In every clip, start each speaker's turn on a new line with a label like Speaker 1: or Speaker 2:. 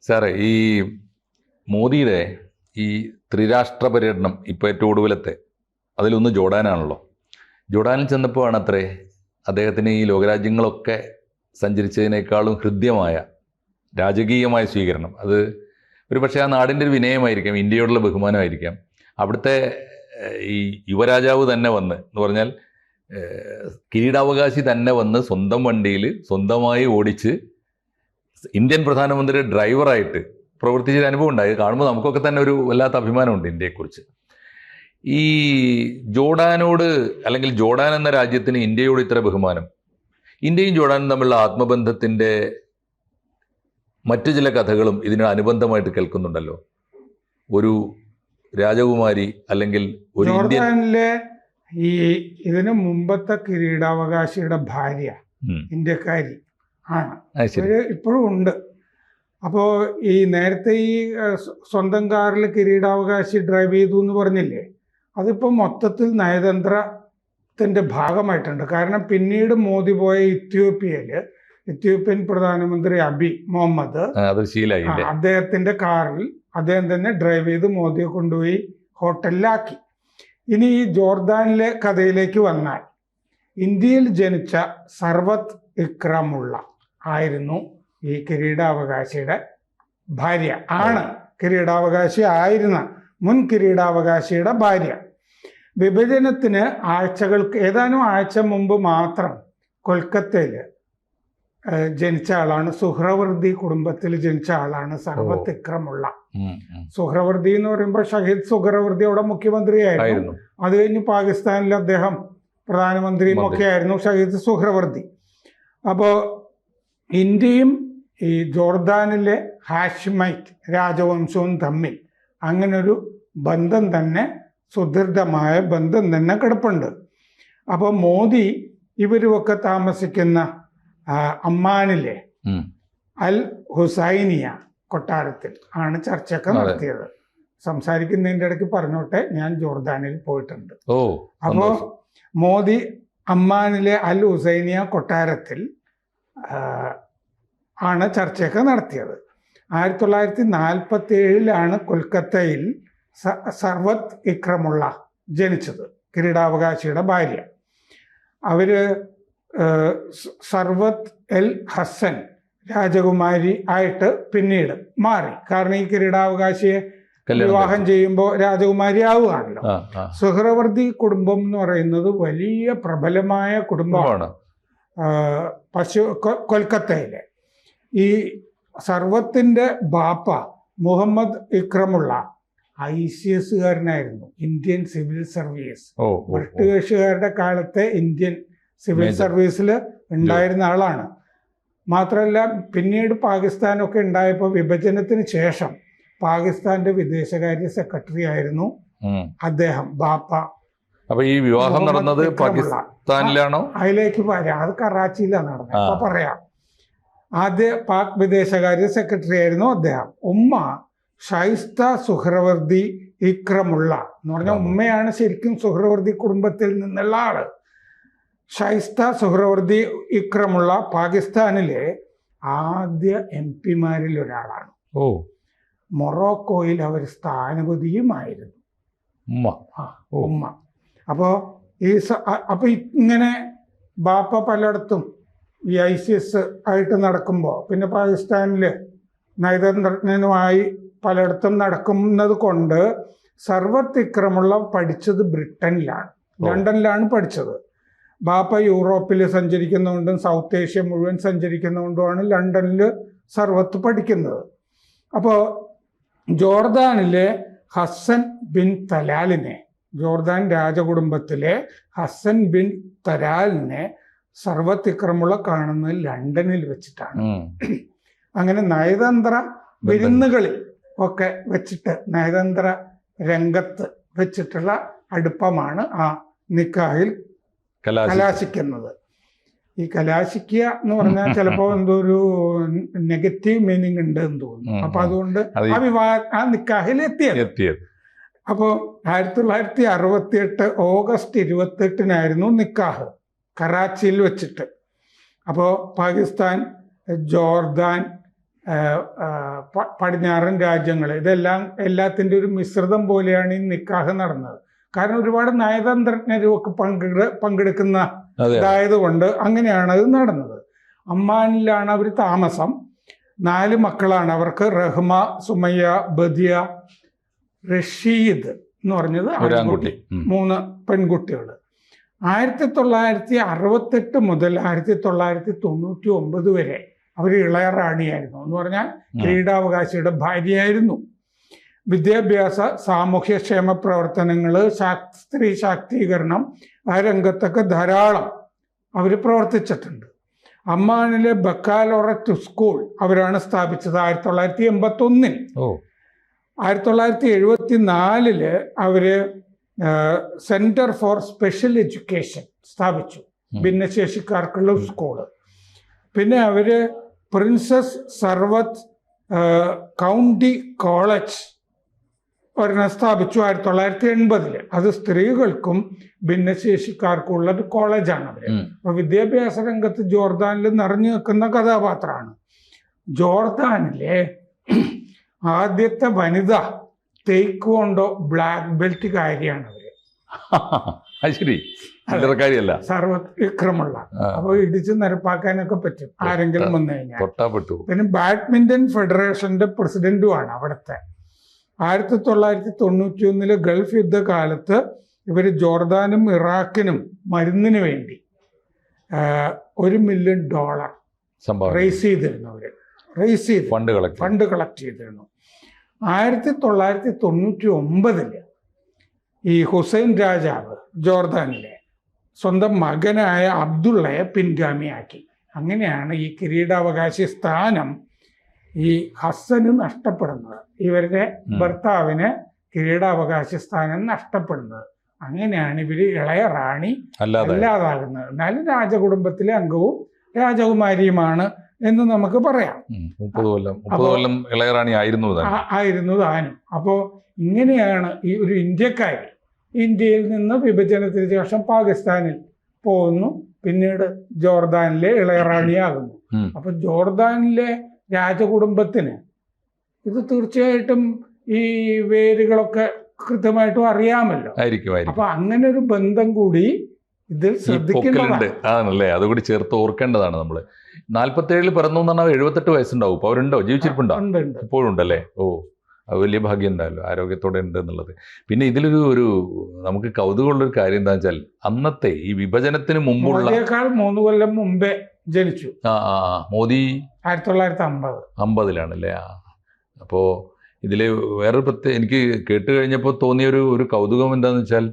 Speaker 1: സാറേ, ഈ മോദിയുടെ ഈ ത്രിരാഷ്ട്ര പര്യടനം ഇപ്പോൾ ഏറ്റവും ഒടുവിലത്തെ അതിലൊന്ന് ജോർഡാനാണല്ലോ. ജോർഡാനിൽ ചെന്നപ്പോൾ ആണത്രേ അദ്ദേഹത്തിന് ഈ ലോകരാജ്യങ്ങളൊക്കെ സഞ്ചരിച്ചതിനേക്കാളും ഹൃദ്യമായ രാജകീയമായ സ്വീകരണം. അത് ഒരു പക്ഷേ ആ നാടിൻ്റെ ഒരു വിനയമായിരിക്കാം, ഇന്ത്യയോടുള്ള ബഹുമാനമായിരിക്കാം. അവിടുത്തെ ഈ യുവരാജാവ് തന്നെ വന്ന് എന്ന് പറഞ്ഞാൽ കിരീടാവകാശി തന്നെ വന്ന് സ്വന്തം വണ്ടിയിൽ സ്വന്തമായി ഓടിച്ച് ഇന്ത്യൻ പ്രധാനമന്ത്രിയുടെ ഡ്രൈവറായിട്ട് പ്രവർത്തിച്ചൊരു അനുഭവം ഉണ്ടായി. കാണുമ്പോൾ നമുക്കൊക്കെ തന്നെ ഒരു വല്ലാത്ത അഭിമാനമുണ്ട് ഇന്ത്യയെക്കുറിച്ച്. ഈ ജോർഡാനോട് അല്ലെങ്കിൽ ജോർഡാൻ എന്ന രാജ്യത്തിന് ഇന്ത്യയോട് ഇത്ര ബഹുമാനം, ഇന്ത്യയും ജോർഡാനും തമ്മിലുള്ള ആത്മബന്ധത്തിൻ്റെ മറ്റു ചില കഥകളും ഇതിന് അനുബന്ധമായിട്ട് കേൾക്കുന്നുണ്ടല്ലോ. ഒരു രാജകുമാരി അല്ലെങ്കിൽ ഒരു
Speaker 2: ജോർഡാനിലെ ഈ ഇതിനു മുമ്പത്തെ കിരീടാവകാശിയുടെ ഭാര്യ ഇന്ത്യക്കാരി ആണ്, ഇപ്പോഴും ഉണ്ട്. അപ്പോൾ ഈ നേരത്തെ ഈ സ്വന്തം കാറിൽ കിരീടാവകാശി ഡ്രൈവ് ചെയ്തു എന്ന് പറഞ്ഞില്ലേ, അതിപ്പോൾ മൊത്തത്തിൽ നയതന്ത്രത്തിൻ്റെ ഭാഗമായിട്ടുണ്ട്. കാരണം പിന്നീട് മോദി പോയ ഇത്യോപ്യൻ പ്രധാനമന്ത്രി അബി മുഹമ്മദ് അദ്ദേഹത്തിൻ്റെ കാറിൽ അദ്ദേഹം തന്നെ ഡ്രൈവ് ചെയ്ത് മോദിയെ കൊണ്ടുപോയി ഹോട്ടലിലാക്കി. ഇനി ഈ ജോർദാനിലെ കഥയിലേക്ക് വന്നാൽ, ഇന്ത്യയിൽ ജനിച്ച സർവത്ത് ഇക്രമുള്ള ആയിരുന്നു ഈ കിരീടാവകാശിയുടെ ഭാര്യ. കിരീടാവകാശി ആയിരുന്ന മുൻ കിരീടാവകാശിയുടെ ഭാര്യ. വിഭജനത്തിന് ഏതാനും ആഴ്ച മുമ്പ് മാത്രം കൊൽക്കത്തയിൽ ജനിച്ച ആളാണ്. സുഹ്രവർദി കുടുംബത്തിൽ ജനിച്ച ആളാണ് സർവത്ത് ഇക്രമുള്ള. സുഹ്രവർദി എന്ന് പറയുമ്പോൾ ഷഹീദ് സുഹ്രവർദി അവിടെ മുഖ്യമന്ത്രിയായിരുന്നു. അത് കഴിഞ്ഞ് പാകിസ്ഥാനിൽ അദ്ദേഹം പ്രധാനമന്ത്രിയും ഒക്കെ ആയിരുന്നു ഷഹീദ് സുഹ്രവർദി. അപ്പോൾ ഇന്ത്യയും ഈ ജോർദാനിലെ ഹാഷിമൈറ്റ് രാജവംശവും തമ്മിൽ അങ്ങനൊരു ബന്ധം തന്നെ, സുദൃഢമായ ബന്ധം തന്നെ കിടപ്പുണ്ട്. അപ്പോൾ മോദി ഇവരുമൊക്കെ താമസിക്കുന്ന അമ്മാനിലെ അൽ ഹുസൈനിയ കൊട്ടാരത്തിൽ ആണ് ചർച്ചയൊക്കെ നടത്തിയത്. സംസാരിക്കുന്നതിൻ്റെ ഇടയ്ക്ക് പറഞ്ഞോട്ടെ, ഞാൻ ജോർദാനിൽ പോയിട്ടുണ്ട്. അപ്പോൾ മോദി അമ്മാനിലെ അൽ ഹുസൈനിയ കൊട്ടാരത്തിൽ ആണ് ചർച്ചയൊക്കെ നടത്തിയത്. 1947 കൊൽക്കത്തയിൽ സർവത്ത് ഇക്രമുള്ള ജനിച്ചത്, കിരീടാവകാശിയുടെ ഭാര്യ. അവര് സർവത്ത് എൽ ഹസൻ രാജകുമാരി ആയിട്ട് പിന്നീട് മാറി. കാരണം ഈ കിരീടാവകാശിയെ വിവാഹം ചെയ്യുമ്പോൾ രാജകുമാരി ആവുകയാണല്ലോ. സുഹ്രവർദി കുടുംബം എന്ന് പറയുന്നത് വലിയ പ്രബലമായ കുടുംബമാണ് കൊൽക്കത്തയിലെ. ഈ സർവത്തിൻ്റെ ബാപ്പ മുഹമ്മദ് ഇക്രമുള്ള ICS കാരനായിരുന്നു, ഇന്ത്യൻ സിവിൽ സർവീസ്. ബ്രിട്ടീഷുകാരുടെ കാലത്തെ ഇന്ത്യൻ സിവിൽ സർവീസിൽ ഉണ്ടായിരുന്ന ആളാണ്. മാത്രമല്ല പിന്നീട് പാകിസ്ഥാനൊക്കെ ഉണ്ടായപ്പോൾ വിഭജനത്തിന് ശേഷം പാകിസ്ഥാന്റെ വിദേശകാര്യ സെക്രട്ടറി ആയിരുന്നു അദ്ദേഹം, ബാപ്പ.
Speaker 1: അപ്പൊ ഈ വിവാഹം നടന്നത് പാകിസ്ഥാനിലാണോ?
Speaker 2: അതിലേക്ക് പറയാം, അത് കറാച്ചിയിലാണ് നടന്നത്. അപ്പൊ പറയാം. ആദ്യ പാക് വിദേശകാര്യ സെക്രട്ടറി ആയിരുന്നു അദ്ദേഹം. ഉമ്മ ഷൈസ്ത സുഹ്രവർദി ഇക്രമുള്ള എന്ന് പറഞ്ഞാൽ ഉമ്മയാണ് ശരിക്കും സുഹ്രവർദി കുടുംബത്തിൽ നിന്നുള്ള ആള്. ഷൈസ്ത സുഹ്രവർദി ഇക്രമുള്ള പാകിസ്ഥാനിലെ ആദ്യ MP-മാരിൽ ഒരാളാണ്. മൊറോക്കോയിൽ അവർ സ്ഥാനപതിയുമായിരുന്നു ഉമ്മ. അപ്പോൾ ഇങ്ങനെ ബാപ്പ പലയിടത്തും ഈ ICS ആയിട്ട് നടക്കുമ്പോൾ, പിന്നെ പാകിസ്ഥാനിൽ നയതന്ത്രജ്ഞനുമായി പലയിടത്തും നടക്കുന്നത് കൊണ്ട് സർവത്ത് ഇക്രമുള്ള പഠിച്ചത് ബ്രിട്ടനിലാണ്, ലണ്ടനിലാണ് പഠിച്ചത്. ബാപ്പ യൂറോപ്പിൽ സഞ്ചരിക്കുന്നതുകൊണ്ടും സൗത്ത് ഏഷ്യ മുഴുവൻ സഞ്ചരിക്കുന്നതുകൊണ്ടുമാണ് ലണ്ടനിൽ സർവത്ത് പഠിക്കുന്നത്. അപ്പോൾ ജോർദാനിലെ ഹസൻ ബിൻ തലാലിനെ, ജോർദാൻ രാജകുടുംബത്തിലെ ഹസൻ ബിൻ തലാലിനെ സർവത്ത് ഇക്രമുള്ള കാണുന്നത് ലണ്ടനിൽ വെച്ചിട്ടാണ്. അങ്ങനെ നയതന്ത്ര വിരുന്നുകളിൽ ഒക്കെ വെച്ചിട്ട്, നയതന്ത്ര രംഗത്ത് വെച്ചിട്ടുള്ള അടുപ്പമാണ് ആ നിക്കാഹിൽ കലാശിക്കുന്നത്. ഈ കലാശിക്കുക എന്ന് പറഞ്ഞാൽ ചിലപ്പോൾ എന്തോ ഒരു നെഗറ്റീവ് മീനിങ് ഉണ്ട് എന്ന് തോന്നുന്നു. അപ്പൊ അതുകൊണ്ട് ആ നിക്കാഹിൽ എത്തിയത്. അപ്പോൾ 1968 ഓഗസ്റ്റ് 28 നിക്കാഹ് കറാച്ചിയിൽ വെച്ചിട്ട്. അപ്പോൾ പാകിസ്ഥാൻ, ജോർദാൻ, പടിഞ്ഞാറൻ രാജ്യങ്ങൾ, ഇതെല്ലാം എല്ലാത്തിൻ്റെ ഒരു മിശ്രിതം പോലെയാണ് ഈ നിക്കാഹ് നടന്നത്. കാരണം ഒരുപാട് നയതന്ത്രജ്ഞരും ഒക്കെ പങ്കെടുക്കുന്ന ഇതായതുകൊണ്ട് അങ്ങനെയാണ് അത് നടന്നത്. അമ്മാനിലാണ് അവർ താമസം. 4 മക്കളാണ് അവർക്ക്. റഹ്മ, സുമയ്യ, ബദിയ, റഷീദ് എന്ന് പറഞ്ഞത് ആൺകുട്ടി, 3 പെൺകുട്ടികൾ. 1968 മുതൽ 1999 വരെ അവർ ഇളയ റാണിയായിരുന്നു. എന്ന് പറഞ്ഞാൽ കിരീടാവകാശിയുടെ ഭാര്യയായിരുന്നു. വിദ്യാഭ്യാസ, സാമൂഹ്യക്ഷേമ പ്രവർത്തനങ്ങൾ, സ്ത്രീ ശാക്തീകരണം, ആ രംഗത്തൊക്കെ ധാരാളം അവർ പ്രവർത്തിച്ചിട്ടുണ്ട്. അമ്മാനിലെ ബക്കാലോററ്റ് സ്കൂൾ അവരാണ് സ്ഥാപിച്ചത് 1981. 1974 അവര് സെന്റർ ഫോർ സ്പെഷ്യൽ എഡ്യൂക്കേഷൻ സ്ഥാപിച്ചു, ഭിന്നശേഷിക്കാർക്കുള്ള സ്കൂള്. പിന്നെ അവര് പ്രിൻസസ് സർവത്ത് കൗണ്ടി കോളേജ് ഒരെണ്ണം സ്ഥാപിച്ചു 1980. അത് സ്ത്രീകൾക്കും ഭിന്നശേഷിക്കാർക്കുള്ള ഒരു കോളേജാണ് അവര്. അപ്പൊ വിദ്യാഭ്യാസ രംഗത്ത് ജോർദാനിൽ നിറഞ്ഞു നിൽക്കുന്ന കഥാപാത്രമാണ്. ജോർദാനിലെ ആദ്യത്തെ വനിത തേക്വോണ്ടോ ബ്ലാക്ക് ബെൽറ്റ് കാര്യമാണ് അവര്. സർവത്ത് ഇക്രമുള്ള. അപ്പൊ ഇടിച്ച് നിരപ്പാക്കാനൊക്കെ പറ്റും ആരെങ്കിലും വന്നു കഴിഞ്ഞാൽ. പിന്നെ ബാഡ്മിന്റൺ ഫെഡറേഷന്റെ പ്രസിഡന്റുമാണ് അവിടുത്തെ. 1991 ഗൾഫ് യുദ്ധകാലത്ത് ഇവർ ജോർദാനും ഇറാഖിനും മരുന്നിന് വേണ്ടി $1 മില്യൺ റേസ് ചെയ്തിരുന്നു. അവര് ഫണ്ട് കളക്ട് ചെയ്തിരുന്നു. 1999 ഈ ഹുസൈൻ രാജാവ് ജോർദാനിലെ സ്വന്തം മകനായ അബ്ദുള്ളയെ പിൻഗാമിയാക്കി. അങ്ങനെയാണ് ഈ കിരീടാവകാശി സ്ഥാനം ഈ ഹസ്സന് നഷ്ടപ്പെടുന്നത്. ഇവരുടെ ഭർത്താവിന് കിരീടാവകാശി സ്ഥാനം നഷ്ടപ്പെടുന്നത്. അങ്ങനെയാണ് ഇവര് ഇളയ റാണി അല്ലാതാകുന്നത്. എന്നാലും രാജകുടുംബത്തിലെ അംഗവും രാജകുമാരിയുമാണ് എന്ന് നമുക്ക് പറയാം.
Speaker 1: 30 കൊല്ലം ഇളയറാണി ആയിരുന്നു
Speaker 2: താനും. അപ്പോ ഇങ്ങനെയാണ് ഈ ഒരു ഇന്ത്യക്കാരി ഇന്ത്യയിൽ നിന്ന് വിഭജനത്തിന് ശേഷം പാകിസ്ഥാനിൽ പോകുന്നു, പിന്നീട് ജോർദാനിലെ ഇളയറാണിയാകുന്നു. അപ്പൊ ജോർദാനിലെ രാജകുടുംബത്തിന് ഇത് തീർച്ചയായിട്ടും ഈ വേരുകളൊക്കെ കൃത്യമായിട്ടും അറിയാമല്ലോ. അപ്പൊ അങ്ങനെ ഒരു ബന്ധം കൂടി ഇതിൽ
Speaker 1: ശ്രദ്ധിക്കേണ്ടതാണല്ലേ. അതുകൂടി ചേർത്ത് ഓർക്കേണ്ടതാണ്. നമ്മള് 47 പിറന്നു എന്ന് പറഞ്ഞാൽ 78 വയസ്സുണ്ടാവും. ഇപ്പൊ അവരുണ്ടോ? ജീവിച്ചിരിപ്പുണ്ടോ? ഇപ്പോഴും ഉണ്ടല്ലേ? അത് വലിയ ഭാഗ്യം എന്തായാലും ആരോഗ്യത്തോടെ ഉണ്ട് എന്നുള്ളത്. പിന്നെ ഇതിലൊരു നമുക്ക് കൗതുകമുള്ളൊരു കാര്യം എന്താ വെച്ചാൽ, അന്നത്തെ ഈ വിഭജനത്തിന് മുമ്പുള്ള
Speaker 2: 3 കൊല്ലം മുമ്പേ ജനിച്ചു.
Speaker 1: മോദി
Speaker 2: 1950
Speaker 1: അപ്പോൾ ഇതിൽ വേറൊരു എനിക്ക് കേട്ട് കഴിഞ്ഞപ്പോൾ തോന്നിയ ഒരു കൗതുകം എന്താണെന്ന് വെച്ചാൽ,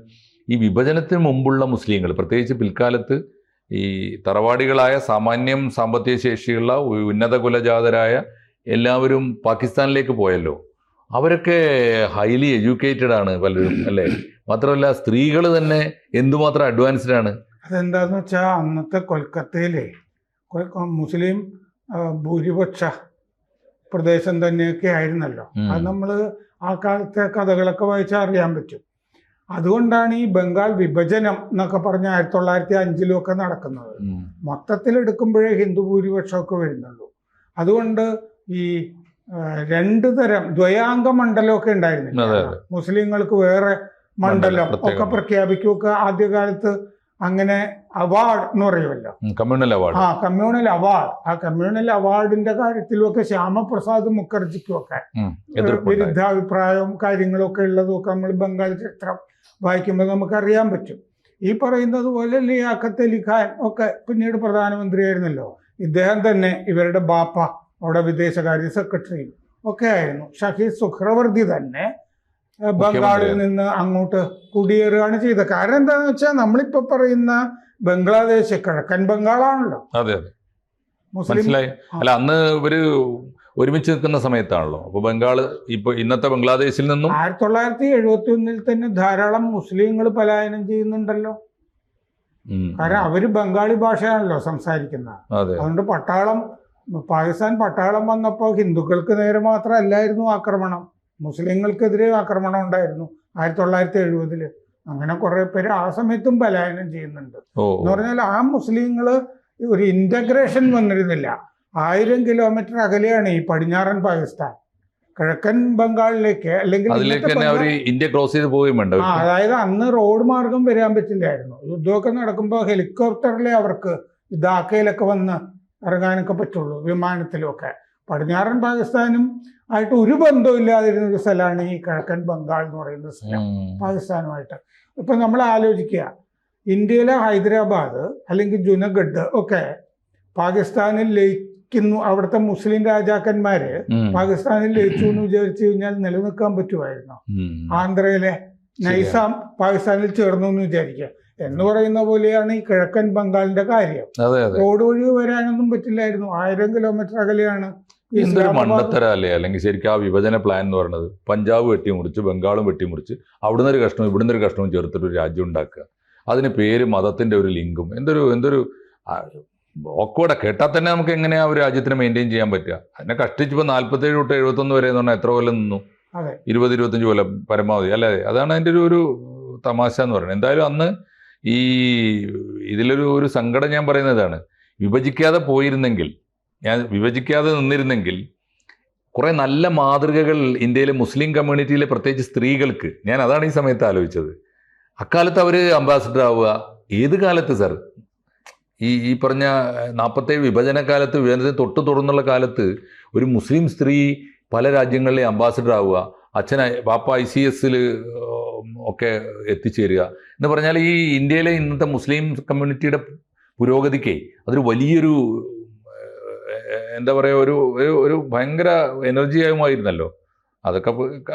Speaker 1: ഈ വിഭജനത്തിന് മുമ്പുള്ള മുസ്ലിങ്ങൾ, പ്രത്യേകിച്ച് പിൽക്കാലത്ത് ഈ തറവാടികളായ സാമാന്യം സാമ്പത്തിക ശേഷിയുള്ള ഉന്നത കുലജാതരായ എല്ലാവരും പാകിസ്ഥാനിലേക്ക് പോയല്ലോ. അവരൊക്കെ ഹൈലി എഡ്യൂക്കേറ്റഡ് ആണ് പലരും, അല്ലേ? മാത്രമല്ല സ്ത്രീകൾ തന്നെ എന്തുമാത്രം അഡ്വാൻസ്ഡ് ആണ്.
Speaker 2: അതെന്താന്ന് വെച്ചാൽ അന്നത്തെ കൊൽക്കത്തയിലെ മുസ്ലിം ഭൂരിപക്ഷ പ്രദേശം തന്നെയൊക്കെ ആയിരുന്നല്ലോ. അത് നമ്മൾ ആ കാലത്തെ കഥകളൊക്കെ വായിച്ചാൽ അറിയാൻ പറ്റും. അതുകൊണ്ടാണ് ഈ ബംഗാൾ വിഭജനം എന്നൊക്കെ പറഞ്ഞ 1905 നടക്കുന്നത്. മൊത്തത്തിൽ എടുക്കുമ്പോഴേ ഹിന്ദു ഭൂരിപക്ഷമൊക്കെ വരുന്നുള്ളൂ. അതുകൊണ്ട് ഈ 2 തരം ദ്വയാംഗ മണ്ഡലമൊക്കെ ഉണ്ടായിരുന്നില്ല. മുസ്ലിങ്ങൾക്ക് വേറെ മണ്ഡലം ഒക്കെ പ്രഖ്യാപിക്കുകയൊക്കെ ആദ്യകാലത്ത് അങ്ങനെ അവാർഡ് എന്ന് പറയുമല്ലോ, കമ്മ്യൂണൽ അവാർഡ്. ആ കമ്മ്യൂണൽ അവാർഡിന്റെ കാര്യത്തിലുമൊക്കെ ശ്യാമപ്രസാദ് മുഖർജിക്കുമൊക്കെ വിരുദ്ധാഭിപ്രായവും കാര്യങ്ങളൊക്കെ ഉള്ളതൊക്കെ നമ്മൾ ബംഗാൾ ചരിത്രം വായിക്കുമ്പോൾ നമുക്കറിയാൻ പറ്റും. ഈ പറയുന്നത് പോലെ ലിയാഖത്ത് അലി ഖാൻ ഒക്കെ പിന്നീട് പ്രധാനമന്ത്രിയായിരുന്നല്ലോ. ഇദ്ദേഹം തന്നെ ഇവരുടെ ബാപ്പ അവിടെ വിദേശകാര്യ സെക്രട്ടറിയും ഒക്കെ ആയിരുന്നു. ഷഹീദ് സുഹ്രവർദി തന്നെ ബംഗാളിൽ നിന്ന് അങ്ങോട്ട് കുടിയേറുകയാണ് ചെയ്തത്. കാരണം എന്താണെന്ന് വെച്ചാൽ നമ്മളിപ്പോ പറയുന്ന ബംഗ്ലാദേശ് കിഴക്കൻ ബംഗാളാണല്ലോ.
Speaker 1: മുസ്ലിം അല്ല, അന്ന് ഇവര് ഒരുമിച്ച് നിൽക്കുന്ന സമയത്താണല്ലോ. അപ്പൊ ബംഗാൾ ഇപ്പൊ ഇന്നത്തെ ബംഗ്ലാദേശിൽ നിന്നും
Speaker 2: 1971 തന്നെ ധാരാളം മുസ്ലിങ്ങൾ പലായനം ചെയ്യുന്നുണ്ടല്ലോ. കാരണം അവര് ബംഗാളി ഭാഷയാണല്ലോ സംസാരിക്കുന്നത്. അതുകൊണ്ട് പാകിസ്ഥാൻ പട്ടാളം വന്നപ്പോൾ ഹിന്ദുക്കൾക്ക് നേരെ മാത്രമല്ലായിരുന്നു ആക്രമണം, മുസ്ലിങ്ങൾക്കെതിരെ ആക്രമണം ഉണ്ടായിരുന്നു 1970. അങ്ങനെ കുറെ പേര് ആ സമയത്തും പലായനം ചെയ്യുന്നുണ്ട്. എന്ന് പറഞ്ഞാൽ ആ മുസ്ലിങ്ങള് ഒരു ഇന്റഗ്രേഷൻ വന്നിരുന്നില്ല. 1000 കിലോമീറ്റർ അകലെയാണ് ഈ പടിഞ്ഞാറൻ പാകിസ്ഥാൻ. കിഴക്കൻ ബംഗാളിലേക്ക് അല്ലെങ്കിൽ
Speaker 1: അതിലേക്ക് തന്നെ അവർ ഇന്ത്യ ക്രോസ് ചെയ്ത് പോവുകയും വേണ്ട.
Speaker 2: അതായത് അന്ന് റോഡ് മാർഗം വരാൻ പറ്റില്ലായിരുന്നു. യുദ്ധമൊക്കെ നടക്കുമ്പോൾ ഹെലികോപ്റ്ററിലെ അവർക്ക് ധാക്കയിലൊക്കെ വന്ന് ഇറങ്ങാനൊക്കെ പറ്റുള്ളൂ, വിമാനത്തിലൊക്കെ. പടിഞ്ഞാറൻ പാകിസ്ഥാനും ആയിട്ട് ഒരു ബന്ധവും ഇല്ലാതിരുന്ന ഒരു സ്ഥലമാണ് ഈ കിഴക്കൻ ബംഗാൾ എന്ന് പറയുന്ന സ്ഥലം പാകിസ്ഥാനുമായിട്ട്. ഇപ്പം നമ്മൾ ആലോചിക്കുക, ഇന്ത്യയിലെ ഹൈദരാബാദ് അല്ലെങ്കിൽ ജുനഗഡ് ഒക്കെ പാകിസ്ഥാനിൽ ലയിക്കുന്നു. അവിടുത്തെ മുസ്ലിം രാജാക്കന്മാര് പാകിസ്ഥാനിൽ ലയിച്ചു എന്ന് വിചാരിച്ചു കഴിഞ്ഞാൽ നിലനിൽക്കാൻ പറ്റുമായിരുന്നു. ആന്ധ്രയിലെ നൈസാം പാകിസ്ഥാനിൽ ചേർന്നു എന്ന് വിചാരിക്കുക. എന്ന് പറയുന്ന പോലെയാണ് ഈ കിഴക്കൻ ബംഗാളിന്റെ കാര്യം. റോഡ് വഴി വരാനൊന്നും പറ്റില്ലായിരുന്നു. 1000 കിലോമീറ്റർ അകലെയാണ്.
Speaker 1: എന്തൊരു മണ്ടത്തരല്ലേ. അല്ലെങ്കിൽ ശരിക്കും ആ വിഭജന പ്ലാൻ എന്ന് പറയുന്നത് പഞ്ചാബ് വെട്ടിമുറിച്ച് ബംഗാളും വെട്ടിമുറിച്ച് അവിടുന്ന് ഒരു കഷ്ണവും ഇവിടുന്ന് ഒരു കഷ്ണവും ചേർത്തിട്ട് ഒരു രാജ്യം ഉണ്ടാക്കുക. അതിന് പേര് മതത്തിന്റെ ഒരു ലിങ്കും എന്തൊരു ഓക്കോടെ കേട്ടാൽ തന്നെ നമുക്ക് എങ്ങനെയാ ഒരു രാജ്യത്തിന് മെയിൻറ്റെയിൻ ചെയ്യാൻ പറ്റുക? അതിനെ കഷ്ടിച്ചിപ്പോൾ 47 തൊട്ട് 71 വരെ എന്ന് പറഞ്ഞാൽ എത്ര കൊല്ലം നിന്നു? 20-25 കൊല്ലം പരമാവധി അല്ലേ? അതാണ് അതിൻ്റെ ഒരു തമാശ എന്ന് പറയുന്നത്. എന്തായാലും അന്ന് ഇതിലൊരു സങ്കടം ഞാൻ പറയുന്നതാണ്, വിഭജിക്കാതെ നിന്നിരുന്നെങ്കിൽ കുറേ നല്ല മാതൃകകൾ ഇന്ത്യയിലെ മുസ്ലിം കമ്മ്യൂണിറ്റിയിലെ പ്രത്യേകിച്ച് സ്ത്രീകൾക്ക്, ഞാൻ അതാണ് ഈ സമയത്ത് ആലോചിച്ചത്. അക്കാലത്ത് അവർ അംബാസിഡർ ആവുക. ഏത് കാലത്ത് സർ? ഈ പറഞ്ഞ 47 വിഭജനകാലത്ത്, വിഭജനത്തിന് തൊട്ട് തുടർന്നുള്ള കാലത്ത് ഒരു മുസ്ലിം സ്ത്രീ പല രാജ്യങ്ങളിലെ അംബാസിഡർ ആവുക, പാപ്പ ICSൽ ഒക്കെ എത്തിച്ചേരുക എന്ന് പറഞ്ഞാൽ ഈ ഇന്ത്യയിലെ ഇന്നത്തെ മുസ്ലിം കമ്മ്യൂണിറ്റിയുടെ പുരോഗതിക്ക് അതൊരു വലിയൊരു എന്താ പറയുക, ഒരു ഭയങ്കര എനർജിയായുമായിരുന്നല്ലോ. അതൊക്കെ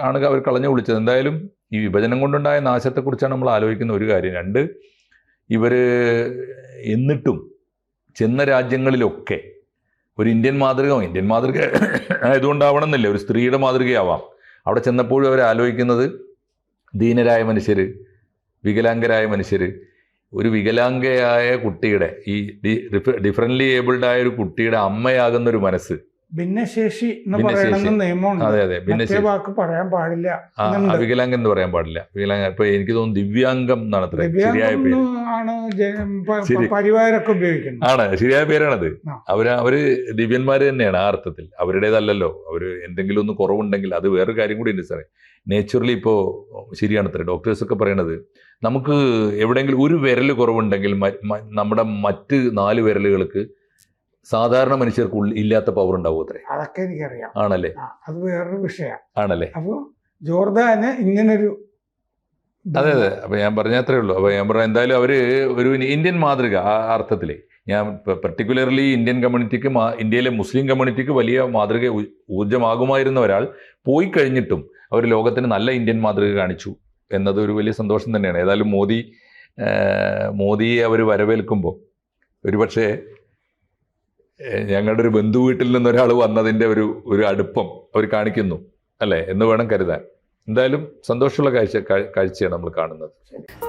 Speaker 1: ആണ് അവർ കളഞ്ഞു വിളിച്ചത്. എന്തായാലും ഈ വിഭജനം കൊണ്ടുണ്ടായ നാശത്തെക്കുറിച്ചാണ് നമ്മൾ ആലോചിക്കുന്ന ഒരു കാര്യം. 2, ഇവർ എന്നിട്ടും ചെന്ന രാജ്യങ്ങളിലൊക്കെ ഒരു ഇന്ത്യൻ മാതൃക ആയതുകൊണ്ടാവണമെന്നില്ല, ഒരു സ്ത്രീയുടെ മാതൃകയാവാം. അവിടെ ചെന്നപ്പോഴും അവർ ആലോചിക്കുന്നത് ദീനരായ മനുഷ്യർ, വികലാംഗരായ മനുഷ്യർ, ഒരു വികലാംഗയായ കുട്ടിയുടെ, ഈ ഡിഫറൻ്റ്ലി ഏബിൾഡ് ആയ ഒരു കുട്ടിയുടെ അമ്മയാകുന്നൊരു മനസ്സ്,
Speaker 2: ഭിന്നശേഷി എന്ന് പറയുന്ന നിയമമുണ്ട്.
Speaker 1: അതെ ഭിന്നശേഷി
Speaker 2: വാക്ക് പറയാൻ പാടില്ല,
Speaker 1: വികലാംഗം എന്ന് പറയാൻ പാടില്ല. വികലാംഗം ഇപ്പൊ എനിക്ക് തോന്നുന്നു ദിവ്യാംഗം എന്നാണ് അത്ര ശരിയായ പേര്.
Speaker 2: പരിവാരൊക്കെ ഉപയോഗിക്കുന്നത്
Speaker 1: ആണ്, ശരിയായ പേരാണത്. അവര് ദിവ്യന്മാര് തന്നെയാണ് ആ അർത്ഥത്തിൽ. അവരുടേതല്ലല്ലോ. അവര് എന്തെങ്കിലും ഒന്ന് കുറവുണ്ടെങ്കിൽ അത് വേറൊരു കാര്യം കൂടി ഉണ്ട് സാറേ. നേച്ചുറലി ഇപ്പോൾ ശരിയാണത്രേ ഡോക്ടേഴ്സൊക്കെ പറയണത്, നമുക്ക് എവിടെയെങ്കിലും ഒരു വിരൽ കുറവുണ്ടെങ്കിൽ നമ്മുടെ മറ്റ് 4 വിരലുകൾക്ക് സാധാരണ മനുഷ്യർക്ക് ഇല്ലാത്ത പവർ ഉണ്ടാവും അത്രേ.
Speaker 2: അതൊക്കെ എനിക്കറിയാം.
Speaker 1: ആണല്ലേ?
Speaker 2: അത് വേറൊരു വിഷയമാണ്.
Speaker 1: ആണല്ലേ?
Speaker 2: അപ്പോൾ ജോർദാന് ഇങ്ങനൊരു
Speaker 1: അതെ. അപ്പൊ ഞാൻ പറഞ്ഞ അത്രേ ഉള്ളൂ. അപ്പൊ ഞാൻ പറഞ്ഞ എന്തായാലും അവര് ഒരു ഇന്ത്യൻ മാതൃക ആ അർത്ഥത്തില്, ഞാൻ പെർട്ടിക്കുലർലി ഇന്ത്യൻ കമ്മ്യൂണിറ്റിക്ക്, ഇന്ത്യയിലെ മുസ്ലിം കമ്മ്യൂണിറ്റിക്ക് വലിയ മാതൃക ഊർജ്ജമാകുമായിരുന്ന ഒരാൾ പോയി കഴിഞ്ഞിട്ടും അവർ ലോകത്തിന് നല്ല ഇന്ത്യൻ മാതൃക കാണിച്ചു എന്നത് ഒരു വലിയ സന്തോഷം തന്നെയാണ്. ഏതായാലും മോദിയെ അവർ വരവേൽക്കുമ്പോൾ ഒരുപക്ഷെ ഞങ്ങളുടെ ഒരു ബന്ധു വീട്ടിൽ നിന്നൊരാൾ വന്നതിൻ്റെ ഒരു അടുപ്പം അവർ കാണിക്കുന്നു അല്ലേ എന്ന് വേണം കരുതാൻ. എന്തായാലും സന്തോഷമുള്ള കാഴ്ചയാണ് നമ്മൾ കാണുന്നത്.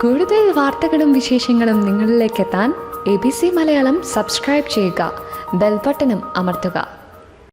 Speaker 3: കൂടുതൽ വാർത്തകളും വിശേഷങ്ങളും നിങ്ങളിലേക്ക് എത്താൻ ABC മലയാളം സബ്സ്ക്രൈബ് ചെയ്യുക, ബെൽ ബട്ടണും അമർത്തുക.